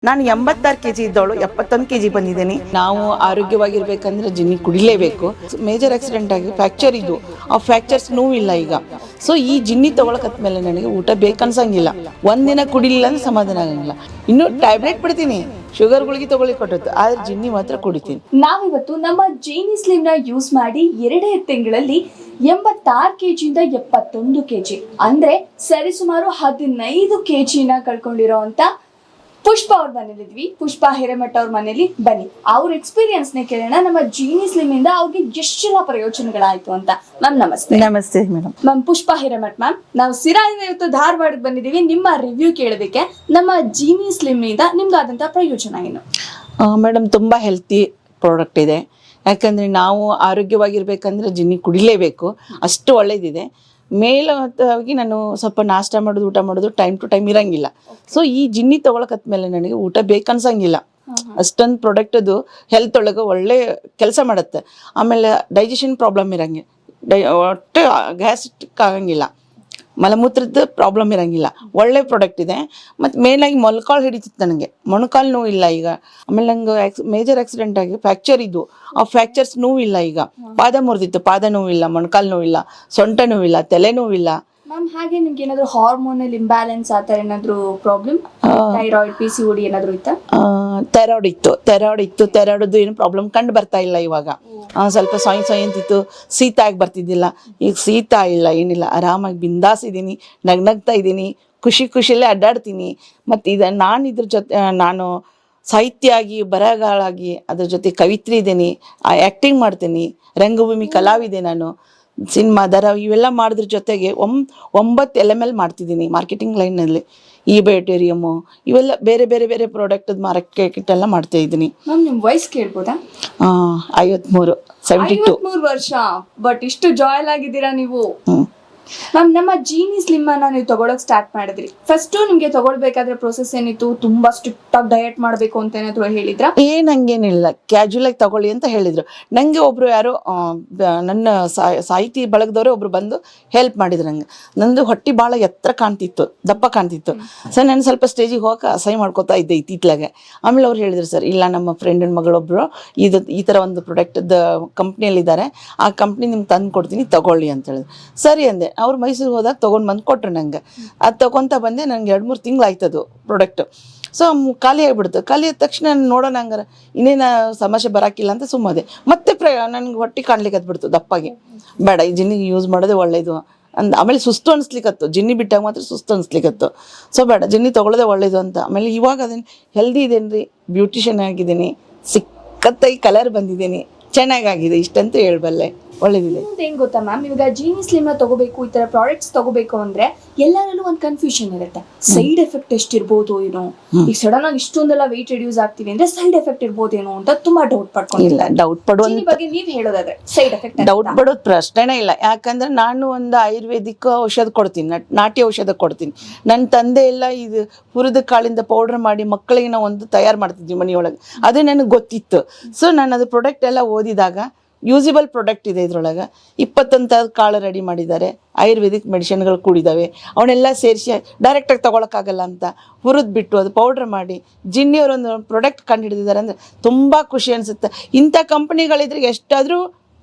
ನಾನು 86 kg ಇದ್ದವಳು 71 kg ಬಂದಿದ್ದೀನಿ. ನಾವು ಆರೋಗ್ಯವಾಗಿರ್ಬೇಕಂದ್ರೆ ಜಿನ್ನಿ ಕುಡಿಲೇಬೇಕು. ಮೇಜರ್ ಆಕ್ಸಿಡೆಂಟ್ ಆಗಿ ಫ್ರ್ಯಾಕ್ಚರ್ ಇದ್ದು ಆ ಫ್ರ್ಯಾಕ್ಚರ್ಸ್ ನೋವಿಲ್ಲ ಈಗ. ಸೊ ಈ ಜಿನ್ನಿ ತಗೊಳಕತ್ಮೇಲೆ ನನಗೆ ಊಟ ಬೇಕನ್ಸಂಗಿಲ್ಲ. ಒಂದಿನ ಕುಡಿಲಿಲ್ಲ ಅಂದ್ರೆ ಸಮಾಧಾನ ಆಗಂಗಿಲ್ಲ. ಇನ್ನು ಟ್ಯಾಬ್ಲೆಟ್ ಬಿಡ್ತೀನಿ, ಶುಗರ್ ಗುಳಿಗೆ ತಗೊಳ್ಳಿ ಕೊಟ್ಟದ್ದು, ಆದ್ರೆ ಜಿನ್ನಿ ಮಾತ್ರ ಕುಡಿತೀನಿ. ನಾವಿವತ್ತು ನಮ್ಮ ಜೀನಿ ಸ್ಲಿಮ್ ನ ಯೂಸ್ ಮಾಡಿ 2 ತಿಂಗಳಲ್ಲಿ 86 ಕೆಜಿಯಿಂದ 71 ಕೆಜಿ ಅಂದ್ರೆ ಸರಿಸುಮಾರು 15 ಕೆಜಿನ ಕಳ್ಕೊಂಡಿರೋ ಅಂತ ಪುಷ್ಪ ಅವ್ರ ಮನೇಲಿದ್ವಿ. ಪುಷ್ಪ ಹಿರೇಮಠ ಅವ್ರ ಮನೇಲಿ ಬನ್ನಿ ಅವ್ರ ಎಕ್ಸ್ಪೀರಿಯನ್ಸ್ ನೇ ಕೇಳೋಣ. ನಮ್ಮ ಜೀನಿ ಸ್ಲಿಮ್ ಇಂದ ಅವ್ರಿಗೆ ಎಷ್ಟೆಲ್ಲ ಪ್ರಯೋಜನಗಳಾಯ್ತು ಅಂತ. ಮ್ಯಾಮ್ ನಮಸ್ತೆ. ನಮಸ್ತೆ ಮೇಡಮ್. ಮ್ಯಾಮ್ ಪುಷ್ಪ ಹಿರೇಮಠ್ ಮ್ಯಾಮ್, ನಾವು ಸಿರಾಯಿಂದ ಇವತ್ತು ಧಾರವಾಡಕ್ಕೆ ಬಂದಿದ್ದೀವಿ ನಿಮ್ಮ ರಿವ್ಯೂ ಕೇಳೋದಕ್ಕೆ. ನಮ್ಮ ಜೀನಿ ಸ್ಲಿಮ್ ಇಂದ ನಿಮ್ಗಾದಂತ ಪ್ರಯೋಜನ ಏನು? ಮೇಡಮ್ ತುಂಬ ಹೆಲ್ತಿ ಪ್ರಾಡಕ್ಟ್ ಇದೆ. ಯಾಕಂದರೆ ನಾವು ಆರೋಗ್ಯವಾಗಿರ್ಬೇಕಂದ್ರೆ ಜಿನ್ನಿ ಕುಡಿಲೇಬೇಕು, ಅಷ್ಟು ಒಳ್ಳೇದಿದೆ. ಮೇಲಾಗಿ ನಾನು ಸ್ವಲ್ಪ ನಾಷ್ಟ ಮಾಡೋದು ಊಟ ಮಾಡೋದು ಟೈಮ್ ಟು ಟೈಮ್ ಇರಂಗಿಲ್ಲ. ಸೊ ಈ ಜಿನ್ನಿ ತಗೊಳಕತ್ಮೇಲೆ ನನಗೆ ಊಟ ಬೇಕನ್ಸಂಗಿಲ್ಲ. ಅಷ್ಟೊಂದು ಪ್ರಾಡಕ್ಟದು ಹೆಲ್ತ್ ಒಳಗೆ ಒಳ್ಳೆ ಕೆಲಸ ಮಾಡುತ್ತೆ. ಆಮೇಲೆ ಡೈಜೆಷನ್ ಪ್ರಾಬ್ಲಮ್ ಇರಂಗಿಲ್ಲ, ಒಟ್ಟು ಗ್ಯಾಸ್ಟ್ರಿಕ್ ಆಗಂಗಿಲ್ಲ, ಮಲಮೂತ್ರದ ಪ್ರಾಬ್ಲಮ್ ಇರಂಗಿಲ್ಲ. ಒಳ್ಳೆ ಪ್ರಾಡಕ್ಟ್ ಇದೆ. ಮತ್ತು ಮೇಲಾಗಿ ಮೊಳಕಾಲು ಹಿಡಿತಿತ್ತು ನನಗೆ, ಮೊಣಕಾಲು ನೋವಿಲ್ಲ ಈಗ. ಆಮೇಲೆ ನಂಗೆ ಮೇಜರ್ ಆಕ್ಸಿಡೆಂಟ್ ಆಗಿ ಫ್ರ್ಯಾಕ್ಚರ್ ಇದ್ದು ಆ ಫ್ರ್ಯಾಕ್ಚರ್ಸ್ ನೋವಿಲ್ಲ ಈಗ. ಪಾದ ಮುರಿದಿತ್ತು, ಪಾದ ನೋವಿಲ್ಲ, ಮೊಣಕಾಲು ನೋವಿಲ್ಲ, ಸೊಂಟ ನೋವಿಲ್ಲ, ತಲೆ ನೋವಿಲ್ಲ. ಮ್ಯಾಮ್ ಹಾಗೆ ನಿಮ್ಗೆ ಏನಾದ್ರು ಹಾರ್ಮೋನಲ್ ಇಂಬ್ಯಾಲೆನ್ಸ್ ಆ ಥರ ಏನಾದ್ರು ಪ್ರಾಬ್ಲಮ್, ಥೈರಾಯ್ಡ್ PCOD ಏನಾದ್ರು ಇತ್ತಾ? ಥೈರಾಯ್ಡ್ ಇತ್ತು. ಥೈರಾಯ್ಡದ್ದು ಏನು ಪ್ರಾಬ್ಲಮ್ ಕಂಡು ಬರ್ತಾ ಇಲ್ಲ ಇವಾಗ. ಸ್ವಲ್ಪ ಸೊಯ್ ಅಂತಿತ್ತು, ಶೀತ ಆಗಿ ಬರ್ತಿದ್ದಿಲ್ಲ. ಈಗ ಶೀತ ಇಲ್ಲ, ಏನಿಲ್ಲ, ಆರಾಮಾಗಿ ಬಿಂದಾಸ್ ಇದ್ದೀನಿ, ನಗ್ನಗ್ತಾ ಇದ್ದೀನಿ, ಖುಷಿಯಲ್ಲೇ ಅಡ್ಡಾಡ್ತೀನಿ. ಮತ್ತು ನಾನು ಇದ್ರ ಜೊತೆ ನಾನು ಸಾಹಿತ್ಯ ಆಗಿ ಬರಹಗಳಾಗಿ ಅದ್ರ ಜೊತೆ ಕವಿತ್ರಿ ಇದ್ದೀನಿ, ಆ್ಯಕ್ಟಿಂಗ್ ಮಾಡ್ತೀನಿ, ರಂಗಭೂಮಿ ಕಲಾವಿದೆ ನಾನು, ಸಿನಿಮಾ ದರ ಇವೆಲ್ಲ ಮಾಡೋದ್ರ ಜೊತೆಗೆ 9 LML ಮಾಡ್ತಿದ್ದೀನಿ ಮಾರ್ಕೆಟಿಂಗ್ ಲೈನ್ನಲ್ಲಿ. ಈ ಬಯೋಟೇರಿಯಮ್ಮು ಇವೆಲ್ಲ ಬೇರೆ ಪ್ರಾಡಕ್ಟ್ ಮಾರ್ಕೆಟ್ ಎಲ್ಲ ಮಾಡ್ತಾ ಇದ್ದೀನಿ. ಮ್ಯಾಮ್ ನಿಮ್ಮ ವಯಸ್ಸು ಕೇಳ್ಬೋದಾ? 53, 72. 53 ವರ್ಷ. ಬಟ್ ಇಷ್ಟು ಜಾಯಲ್ ಆಗಿದ್ದೀರಾ ನೀವು. ಮ್ಯಾಮ್ ನಮ್ಮ ಜೀನಿ ಸ್ಲಿಮ್ ಅನ್ನ ನೀವು ತಗೊಳಕ್ ಸ್ಟಾರ್ಟ್ ಮಾಡಿದ್ರಿ, ಫಸ್ಟ್ ನಿಮ್ಗೆ ತಗೊಳ್ಬೇಕಾದ್ರೆ ಪ್ರೊಸೆಸ್ ಏನಿತ್ತು? ತುಂಬಾ ಸ್ಟ್ರಿಕ್ಟ್ ಆಗಿ ಡಯಟ್ ಮಾಡಬೇಕು ಅಂತ ಏನಾದ್ರು ಹೇಳಿದ್ರ? ಹಂಗೇನಿಲ್ಲ, ಕ್ಯಾಜುವಲ್ ಆಗಿ ತಗೊಳ್ಳಿ ಅಂತ ಹೇಳಿದ್ರು. ನಂಗೆ ಒಬ್ರು ಯಾರೋ ನನ್ನ ಸಾಹಿತಿ ಬಳಗದವರೇ ಒಬ್ರು ಬಂದು ಹೆಲ್ಪ್ ಮಾಡಿದ್ರು. ನಂದು ಹೊಟ್ಟೆ ಭಾಳ ಎತ್ತರ ಕಾಣ್ತಿತ್ತು, ದಪ್ಪ ಕಾಣ್ತಿತ್ತು. ಸರ್ ನಾನು ಸ್ವಲ್ಪ ಸ್ಟೇಜಿಗೆ ಹೋಗಕ್ಕೆ ಅಸಹ್ಯ ಮಾಡ್ಕೋತಾ ಇದ್ದೆ ಇತ್ತೀಚೆಗೆ. ಆಮೇಲೆ ಅವ್ರು ಹೇಳಿದ್ರು, ಸರ್ ಇಲ್ಲ ನಮ್ಮ ಫ್ರೆಂಡಿನ ಮಗಳೊಬ್ರು ಈ ಥರ ಒಂದು ಪ್ರಾಡಕ್ಟದ ಕಂಪ್ನಿಯಲ್ಲಿದ್ದಾರೆ, ಆ ಕಂಪ್ನಿ ನಿಮ್ಗೆ ತಂದು ಕೊಡ್ತೀನಿ ತಗೊಳ್ಳಿ ಅಂತ ಹೇಳಿದ್ರು. ಸರಿ ಅಂದೆ. ಅವ್ರು ಮೈಸೂರಿಗೆ ಹೋದಾಗ ತೊಗೊಂಡು ಬಂದು ಕೊಟ್ಟರು ನಂಗೆ. ಅದು ತೊಗೊತ ಬಂದೆ. ನನಗೆ 2-3 ತಿಂಗಳು ಆಯ್ತದು ಪ್ರಾಡಕ್ಟು. ಸೊ ಖಾಲಿ ಆಗಿಬಿಡ್ತು. ಖಾಲಿ ಆದ ತಕ್ಷಣ ನೋಡೋಣ ಹಂಗಾರೆ ಇನ್ನೇನು ಸಮಸ್ಯೆ ಬರೋಕ್ಕಿಲ್ಲ ಅಂತ ಸುಮ್ಮದೆ. ಮತ್ತೆ ನನಗೆ ಹೊಟ್ಟೆ ಕಾಣ್ಲಿಕ್ಕೆ ಹತ್ಬಿಡ್ತು ದಪ್ಪಾಗಿ. ಬೇಡ, ಈ ಜಿನ್ನಿಗೆ ಯೂಸ್ ಮಾಡೋದೇ ಒಳ್ಳೇದು ಆಮೇಲೆ ಸುಸ್ತು ಅನಿಸ್ಲಿಕ್ಕತ್ತು, ಜಿನ್ನಿ ಬಿಟ್ಟಾಗ ಮಾತ್ರ ಸುಸ್ತು ಅನಿಸ್ಲಿಕ್ಕತ್ತು. ಸೊ ಬೇಡ, ಜಿನ್ನಿ ತೊಗೊಳ್ಳೋದೇ ಒಳ್ಳೇದು ಅಂತ. ಆಮೇಲೆ ಇವಾಗ ಅದನ್ನು ಹೆಲ್ದಿ ಇದೇನು ರೀ, ಬ್ಯೂಟಿಷಿಯನ್ ಆಗಿದ್ದೀನಿ, ಸಿಕ್ಕತ್ತಾಗಿ ಕಲರ್ ಬಂದಿದ್ದೀನಿ, ಚೆನ್ನಾಗಾಗಿದೆ, ಇಷ್ಟಂತೂ ಹೇಳ್ಬಲ್ಲೆ, ಒಳ್ಳೇದಿದೆ. ಹೆಂಗ್ ಗೊತ್ತಾ ಮ್ಯಾಮ್, ಇವಾಗ ಜೀನಿ ಸ್ಲಿಮ್ ನ ತಗೋಬೇಕು, ಈ ತರ ಪ್ರಾಡಕ್ಟ್ಸ್ ತಗೋಬೇಕು ಅಂದ್ರೆ ಎಲ್ಲರಲ್ಲೂ ಒಂದು ಕನ್ಫ್ಯೂಷನ್ ಇರುತ್ತೆ. ಸೈಡ್ ಎಫೆಕ್ಟ್ ಎಷ್ಟಿರ್ಬೋದು ಏನೋ, ಈಗ ಸಡನ್ ಆಗಿ ಇಷ್ಟೊಂದೆಲ್ಲ ವೆಯ್ಟ್ ರಿಡ್ಯೂಸ್ ಆಗ್ತೀವಿ ಅಂದ್ರೆ ಸೈಡ್ ಎಫೆಕ್ಟ್ ಇರ್ಬೋದೇನೋ ಅಂತ ತುಂಬಾ ಡೌಟ್ ಪಡ್ಕೊಂಡಿಲ್ಲ. ಡೌಟ್ ಪಡುವಂತ ಬಗ್ಗೆ ನೀವ್ ಹೇಳೋದಾದ್ರೆ ಸೈಡ್ ಎಫೆಕ್ಟ್ ಡೌಟ್ ಪಡೋದು ಪ್ರಶ್ನೆನೇ ಇಲ್ಲ. ಯಾಕಂದ್ರೆ ನಾನು ಒಂದು ಆಯುರ್ವೇದಿಕ್ ಔಷಧ ಕೊಡ್ತೀನಿ, ನಾಟಿ ಔಷಧ ಕೊಡ್ತೀನಿ. ನನ್ನ ತಂದೆ ಎಲ್ಲ ಇದು ಹುರಿದ ಕಾಳಿಂದ ಪೌಡರ್ ಮಾಡಿ ಮಕ್ಕಳಿಗೆ ನಾವು ಒಂದು ತಯಾರು ಮಾಡ್ತಿದ್ವಿ ಮನೆಯೊಳಗೆ, ಅದು ನನಗೆ ಗೊತ್ತಿತ್ತು. ಸೊ ನಾನು ಅದು ಪ್ರಾಡಕ್ಟ್ ಎಲ್ಲ ಓದಿದಾಗ ಯೂಸಿಬಲ್ ಪ್ರಾಡಕ್ಟ್ ಇದೆ ಇದರೊಳಗೆ. 21 ಕಾಳು ರೆಡಿ ಮಾಡಿದ್ದಾರೆ, ಆಯುರ್ವೇದಿಕ್ ಮೆಡಿಸಿನ್ಗಳು ಕೂಡಿದ್ದಾವೆ. ಅವನ್ನೆಲ್ಲ ಸೇರಿಸಿ ಡೈರೆಕ್ಟಾಗಿ ತೊಗೊಳಕ್ಕಾಗಲ್ಲ ಅಂತ ಹುರಿದು ಬಿಟ್ಟು ಅದು ಪೌಡ್ರ್ ಮಾಡಿ ಜಿನ್ನಿಯವರೊಂದು ಪ್ರಾಡಕ್ಟ್ ಕಂಡು ಹಿಡಿದಿದ್ದಾರೆ ಅಂದರೆ ತುಂಬ ಖುಷಿ ಅನಿಸುತ್ತೆ. ಇಂಥ ಕಂಪ್ನಿಗಳಿದ್ರೆ ಎಷ್ಟಾದರೂ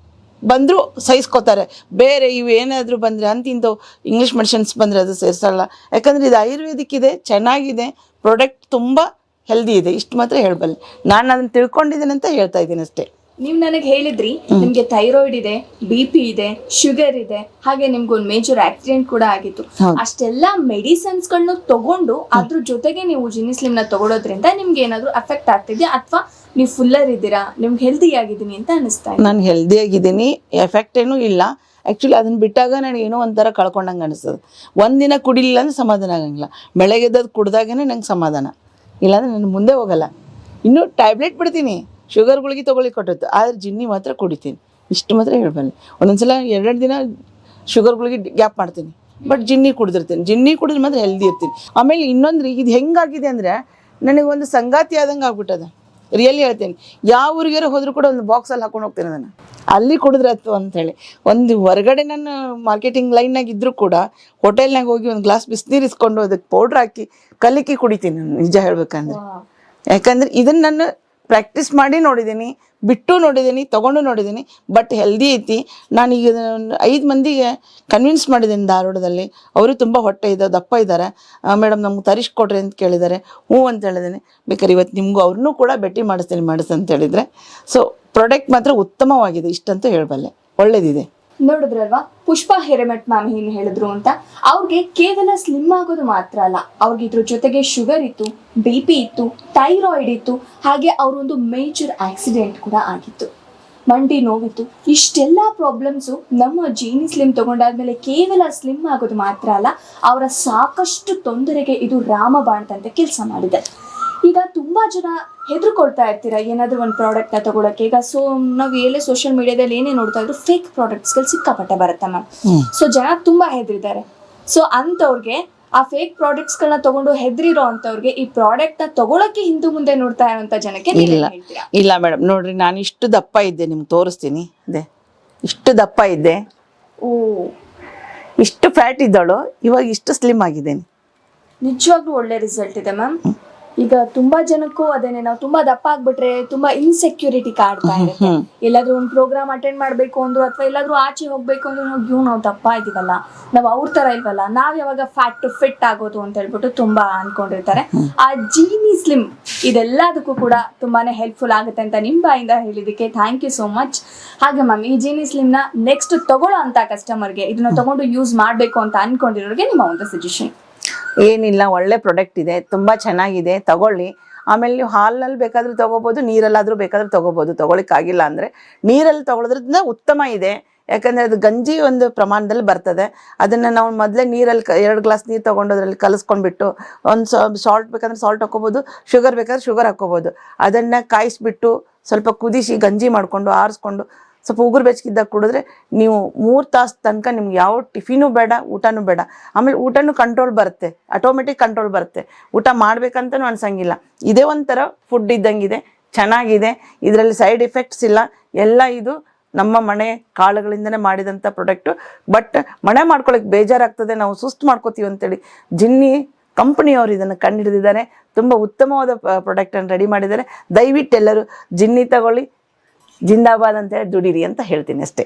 ಬಂದರೂ ಸಹಿಸ್ಕೋತಾರೆ. ಬೇರೆ ಇವು ಏನಾದರೂ ಬಂದರೆ ಅಂತಿಂಥವು ಇಂಗ್ಲೀಷ್ ಮೆಡಿಸಿನ್ಸ್ ಬಂದರೆ ಅದು ಸೇರಿಸಲ್ಲ. ಯಾಕಂದರೆ ಇದು ಆಯುರ್ವೇದಿಕ್ ಇದೆ, ಚೆನ್ನಾಗಿದೆ, ಪ್ರಾಡಕ್ಟ್ ತುಂಬ ಹೆಲ್ದಿ ಇದೆ, ಇಷ್ಟು ಮಾತ್ರ ಹೇಳಬಲ್ಲೆ. ನಾನು ಅದನ್ನು ತಿಳ್ಕೊಂಡಿದ್ದೀನಿ ಅಂತ ಹೇಳ್ತಾ ಇದ್ದೀನಿ ಅಷ್ಟೇ. ನೀವು ನನಗೆ ಹೇಳಿದ್ರಿ ನಿಮ್ಗೆ ಥೈರಾಯ್ಡ್ ಇದೆ, BP ಇದೆ, ಶುಗರ್ ಇದೆ, ಹಾಗೆ ನಿಮ್ಗೊಂದು ಮೇಜರ್ ಆಕ್ಸಿಡೆಂಟ್ ಕೂಡ ಆಗಿತ್ತು. ಅಷ್ಟೆಲ್ಲ ಮೆಡಿಸಿನ್ಸ್ ಗಳನ್ನ ತಗೊಂಡು ಅದ್ರ ಜೊತೆಗೆ ನೀವು ಜಿನ್ನಿ ಸ್ಲಿಮ್ ನ ತಗೊಳೋದ್ರಿಂದ ನಿಮ್ಗೆ ಏನಾದ್ರು ಎಫೆಕ್ಟ್ ಆಗ್ತಿದ್ಯಾ ಅಥವಾ ನೀವು ಫುಲ್ಲರ್ ಇದ್ದೀರಾ, ನಿಮ್ಗೆ ಹೆಲ್ದಿ ಆಗಿದ್ದೀನಿ ಅಂತ ಅನಿಸ್ತಾ ಇದೆ? ನಾನು ಹೆಲ್ದಿ ಆಗಿದ್ದೀನಿ, ಎಫೆಕ್ಟ್ ಏನೂ ಇಲ್ಲ. ಆ್ಯಕ್ಚುಲಿ ಅದನ್ನು ಬಿಟ್ಟಾಗ ನನಗೆ ಏನೋ ಒಂಥರ ಕಳ್ಕೊಂಡಂಗೆ ಅನಿಸ್ತದೆ. ಒಂದಿನ ಕುಡಿಲಿಲ್ಲ ಅಂದ್ರೆ ಸಮಾಧಾನ ಆಗಂಗಿಲ್ಲ. ಬೆಳಗ್ಗೆದ್ದು ಕುಡ್ದಾಗೇ ನಂಗೆ ಸಮಾಧಾನ, ಇಲ್ಲಾಂದ್ರೆ ನಾನು ಮುಂದೆ ಹೋಗಲ್ಲ. ಇನ್ನೂ ಟ್ಯಾಬ್ಲೆಟ್ ಬಿಡ್ತೀನಿ, ಶುಗರ್ ಗುಳಿಗೆ ತೊಗೊಳ್ಳಿ ಕೊಟ್ಟದ್ದು, ಆದರೆ ಜಿನ್ನಿ ಮಾತ್ರ ಕುಡಿತೀನಿ, ಇಷ್ಟು ಮಾತ್ರ ಹೇಳ್ಬಲ್ಲೆ. ಒಂದೊಂದ್ಸಲ 2 ದಿನ ಶುಗರ್ ಗುಳಿಗೆ ಗ್ಯಾಪ್ ಮಾಡ್ತೀನಿ, ಬಟ್ ಜಿನ್ನಿ ಕುಡಿದಿರ್ತೀನಿ. ಜಿನ್ನಿ ಕುಡಿದ್ರೆ ಮಾತ್ರ ಹೆಲ್ದಿ ಇರ್ತೀನಿ. ಆಮೇಲೆ ಇನ್ನೊಂದು ಇದು ಹೆಂಗಾಗಿದೆ ಅಂದರೆ ನನಗೊಂದು ಸಂಗಾತಿ ಆದಂಗೆ ಆಗ್ಬಿಟ್ಟದ. ರಿಯಲಿ ಹೇಳ್ತೀನಿ, ಯಾವ ಊರಿಗಾರ ಹೋದರೂ ಕೂಡ ಒಂದು ಬಾಕ್ಸಲ್ಲಿ ಹಾಕೊಂಡು ಹೋಗ್ತೀನಿ ಅದನ್ನು, ಅಲ್ಲಿ ಕುಡಿದ್ರತ್ತು ಅಂಥೇಳಿ. ಒಂದು ಹೊರಗಡೆ ನಾನು ಮಾರ್ಕೆಟಿಂಗ್ ಲೈನ್ನಾಗ ಇದ್ದರೂ ಕೂಡ ಹೋಟೆಲ್ನಾಗ ಹೋಗಿ ಒಂದು ಗ್ಲಾಸ್ ಬಿಸಿನೀರು ಇಸ್ಕೊಂಡು ಅದಕ್ಕೆ ಪೌಡ್ರ್ ಹಾಕಿ ಕಲಿಕಿ ಕುಡಿತೀನಿ ನಾನು, ನಿಜ ಹೇಳ್ಬೇಕಂದ್ರೆ. ಯಾಕಂದರೆ ಇದನ್ನು ನಾನು ಪ್ರಾಕ್ಟೀಸ್ ಮಾಡಿ ನೋಡಿದ್ದೀನಿ, ಬಿಟ್ಟು ನೋಡಿದ್ದೀನಿ, ತೊಗೊಂಡು ನೋಡಿದ್ದೀನಿ. ಬಟ್ ಹೆಲ್ದಿ ಐತಿ. ನಾನೀಗ 5 ಮಂದಿಗೆ ಕನ್ವಿನ್ಸ್ ಮಾಡಿದ್ದೀನಿ ಧಾರವಾಡದಲ್ಲಿ. ಅವರು ತುಂಬ ಹೊಟ್ಟೆ ಇದೆ, ದಪ್ಪ ಇದ್ದಾರೆ, ಮೇಡಮ್ ನಮ್ಗೆ ತರಿಸ್ಕೊಡ್ರಿ ಅಂತ ಕೇಳಿದ್ದಾರೆ. ಹ್ಞೂ ಅಂತ ಹೇಳಿದ್ದೀನಿ. ಬೇಕಾದ್ರೆ ಇವತ್ತು ನಿಮಗೂ ಅವ್ರನ್ನೂ ಕೂಡ ಭೇಟಿ ಮಾಡಿಸಿ ಅಂತ ಹೇಳಿದರೆ. ಸೊ ಪ್ರಾಡಕ್ಟ್ ಮಾತ್ರ ಉತ್ತಮವಾಗಿದೆ, ಇಷ್ಟಂತೂ ಹೇಳಬಲ್ಲೆ, ಒಳ್ಳೇದಿದೆ. ನೋಡಿದ್ರಲ್ವಾ ಪುಷ್ಪಾ ಹಿರೇಮಠ್ ಮ್ಯಾಮ್ ಏನ್ ಹೇಳಿದ್ರು ಅಂತ. ಅವ್ರಿಗೆ ಕೇವಲ ಸ್ಲಿಮ್ ಆಗೋದು ಮಾತ್ರ ಅಲ್ಲ, ಅವ್ರಿಗೆ ಇದ್ರ ಜೊತೆಗೆ ಶುಗರ್ ಇತ್ತು, BP ಇತ್ತು, ಥೈರಾಯ್ಡ್ ಇತ್ತು, ಹಾಗೆ ಅವರೊಂದು ಮೇಜರ್ ಆಕ್ಸಿಡೆಂಟ್ ಕೂಡ ಆಗಿತ್ತು, ಮಂಡಿ ನೋವಿತ್ತು. ಇಷ್ಟೆಲ್ಲ ಪ್ರಾಬ್ಲಮ್ಸು ನಮ್ಮ ಜೀನಿ ಸ್ಲಿಮ್ ತಗೊಂಡಾದ್ಮೇಲೆ ಕೇವಲ ಸ್ಲಿಮ್ ಆಗೋದು ಮಾತ್ರ ಅಲ್ಲ, ಅವರ ಸಾಕಷ್ಟು ತೊಂದರೆಗೆ ಇದು ರಾಮಬಾಣ ಅಂತ ಕೆಲಸ ಮಾಡಿದೆ. ಈಗ ತುಂಬಾ ಜನ ಹೆದರ್ಕೊಳ್ತಾ ಇರ್ತೀರಾ ಏನಾದರೂ ಒಂದು ಪ್ರಾಡಕ್ಟ್ನ ತಗೊಳಕ್ಕೆ. ಈಗ ನಾವು ಎಲ್ಲೇ ಸೋಷಿಯಲ್ ಮೀಡಿಯಾದಲ್ಲಿ ಏನೇ ನೋಡ್ತಾ ಇದ್ರು ಫೇಕ್ ಪ್ರಾಡಕ್ಟ್ಸ್ಗಳು ಸಿಕ್ಕಾಪಟ್ಟೆ ಬರುತ್ತೆ ಮ್ಯಾಮ್. ಸೊ ಜನ ತುಂಬಾ ಹೆದರಿದ್ದಾರೆ. ಸೊ ಅಂಥವ್ರಿಗೆ ಆ ಫೇಕ್ ಪ್ರಾಡಕ್ಟ್ಸ್ಗಳನ್ನ ತಗೊಂಡು ಹೆದರಿರೋ ಅಂಥವ್ರಿಗೆ ಈ ಪ್ರಾಡಕ್ಟ್ನ ತಗೊಳಕ್ಕೆ ಹಿಂದೆ ಮುಂದೆ ನೋಡ್ತಾ ಇರೋಂಥ ಜನಕ್ಕೆ ಇಲ್ಲ ಮೇಡಮ್, ನೋಡ್ರಿ ನಾನು ಇಷ್ಟು ದಪ್ಪ ಇದ್ದೆ, ನಿಮ್ಗೆ ತೋರಿಸ್ತೀನಿ. ಅದೇ ಇಷ್ಟು ದಪ್ಪ ಇದ್ದೆ, ಇಷ್ಟು ಫ್ಯಾಟ್ ಇದ್ದವಳು, ಇವಾಗ ಇಷ್ಟು ಸ್ಲಿಮ್ ಆಗಿದ್ದೇನೆ. ನಿಜವಾಗ್ಲೂ ಒಳ್ಳೆ ರಿಸಲ್ಟ್ ಇದೆ ಮ್ಯಾಮ್. ಈಗ ತುಂಬಾ ಜನಕ್ಕೂ ಅದೇನೆ, ನಾವು ತುಂಬಾ ದಪ್ಪ ಆಗ್ಬಿಟ್ರೆ ತುಂಬಾ ಇನ್ಸೆಕ್ಯೂರಿಟಿ ಕಾಡ್ತಾ ಇರುತ್ತೆ. ಎಲ್ಲಾದ್ರೂ ಒಂದು ಪ್ರೋಗ್ರಾಮ್ ಅಟೆಂಡ್ ಮಾಡ್ಬೇಕು ಅಂದ್ರು ಅಥವಾ ಎಲ್ಲಾದ್ರೂ ಆಚೆ ಹೋಗ್ಬೇಕು ಅಂದ್ರೆ ನಾವು ದಪ್ಪ ಇದೀವಲ್ಲ, ನಾವು ಅವ್ರ ತರ ಇಲ್ವಲ್ಲ, ನಾವ್ ಯಾವಾಗ ಫ್ಯಾಟ್ ಟು ಫಿಟ್ ಆಗೋದು ಅಂತ ಹೇಳ್ಬಿಟ್ಟು ತುಂಬಾ ಅನ್ಕೊಂಡಿರ್ತಾರೆ. ಆ ಜೀನಿ ಸ್ಲಿಮ್ ಇದೆಲ್ಲದಕ್ಕೂ ಕೂಡ ತುಂಬಾನೇ ಹೆಲ್ಪ್ಫುಲ್ ಆಗುತ್ತೆ ಅಂತ ನಿಮ್ ಬಾಯಿಂದ ಹೇಳಿದಕ್ಕೆ ಥ್ಯಾಂಕ್ ಯು ಸೋ ಮಚ್. ಹಾಗೆ ಮ್ಯಾಮ್, ಈ ಜೀನಿ ಸ್ಲಿಮ್ ನ ನೆಕ್ಸ್ಟ್ ತಗೊಳ್ಳೋ ಅಂತ ಕಸ್ಟಮರ್ಗೆ, ಇದನ್ನ ತಗೊಂಡು ಯೂಸ್ ಮಾಡ್ಬೇಕು ಅಂತ ಅನ್ಕೊಂಡಿರೋರಿಗೆ ನಿಮ್ಮ ಒಂದು ಸಜೆಷನ್? ಏನಿಲ್ಲ, ಒಳ್ಳೆ ಪ್ರಾಡಕ್ಟ್ ಇದೆ, ತುಂಬ ಚೆನ್ನಾಗಿದೆ, ತಗೊಳ್ಳಿ. ಆಮೇಲೆ ನೀವು ಹಾಲಿನಲ್ಲಿ ಬೇಕಾದರೂ ತೊಗೋಬೋದು, ನೀರಲ್ಲಾದರೂ ಬೇಕಾದರೂ ತೊಗೋಬೋದು. ತೊಗೊಳಿಕ್ಕಾಗಿಲ್ಲ ಅಂದರೆ ನೀರಲ್ಲಿ ತೊಗೊಳೋದ್ರಿಂದ ಉತ್ತಮ ಇದೆ. ಯಾಕಂದರೆ ಅದು ಗಂಜಿ ಒಂದು ಪ್ರಮಾಣದಲ್ಲಿ ಬರ್ತದೆ. ಅದನ್ನು ನಾವು ಮೊದಲೇ ನೀರಲ್ಲಿ 2 ಗ್ಲಾಸ್ ನೀರು ತೊಗೊಂಡು ಅದರಲ್ಲಿ ಕಲಿಸ್ಕೊಂಡ್ಬಿಟ್ಟು ಒಂದು ಸಾಲ್ಟ್ ಬೇಕಂದ್ರೆ ಸಾಲ್ಟ್ ಹಾಕ್ಕೋಬೋದು, ಶುಗರ್ ಬೇಕಾದ್ರೆ ಶುಗರ್ ಹಾಕ್ಕೋಬೋದು. ಅದನ್ನು ಕಾಯಿಸ್ಬಿಟ್ಟು ಸ್ವಲ್ಪ ಕುದಿಸಿ ಗಂಜಿ ಮಾಡಿಕೊಂಡು ಆರಿಸ್ಕೊಂಡು ಸ್ವಲ್ಪ ಉಗುರು ಬೆಚ್ಚಗಿದ್ದಾಗ ಕುಡಿದ್ರೆ ನೀವು 3 ತಾಸು ತನಕ ನಿಮ್ಗೆ ಯಾವ ಟಿಫಿನೂ ಬೇಡ, ಊಟನೂ ಬೇಡ. ಆಮೇಲೆ ಊಟನೂ ಕಂಟ್ರೋಲ್ ಬರುತ್ತೆ, ಆಟೋಮೆಟಿಕ್ ಕಂಟ್ರೋಲ್ ಬರುತ್ತೆ. ಊಟ ಮಾಡಬೇಕಂತನೂ ಅನ್ಸಂಗಿಲ್ಲ. ಇದೇ ಒಂಥರ ಫುಡ್ ಇದ್ದಂಗಿದೆ, ಚೆನ್ನಾಗಿದೆ. ಇದರಲ್ಲಿ ಸೈಡ್ ಎಫೆಕ್ಟ್ಸ್ ಇಲ್ಲ. ಎಲ್ಲ ಇದು ನಮ್ಮ ಮನೆ ಕಾಳುಗಳಿಂದನೇ ಮಾಡಿದಂಥ ಪ್ರಾಡಕ್ಟು. ಬಟ್ ಮನೆ ಮಾಡ್ಕೊಳ್ಳೋಕೆ ಬೇಜಾರಾಗ್ತದೆ, ನಾವು ಸುಸ್ತು ಮಾಡ್ಕೋತೀವಿ ಅಂತೇಳಿ ಜಿನ್ನಿ ಕಂಪ್ನಿಯವರು ಇದನ್ನು ಕಂಡುಹಿಡಿದಿದ್ದಾರೆ. ತುಂಬ ಉತ್ತಮವಾದ ಪ್ರಾಡಕ್ಟನ್ನು ರೆಡಿ ಮಾಡಿದ್ದಾರೆ. ದಯವಿಟ್ಟು ಎಲ್ಲರೂ ಜಿನ್ನಿ ತಗೊಳ್ಳಿ, ಜಿಂದಾಬಾದ್ ಅಂತೇಳಿ ದುಡೀರಿ ಅಂತ ಹೇಳ್ತೀನಿ ಅಷ್ಟೇ.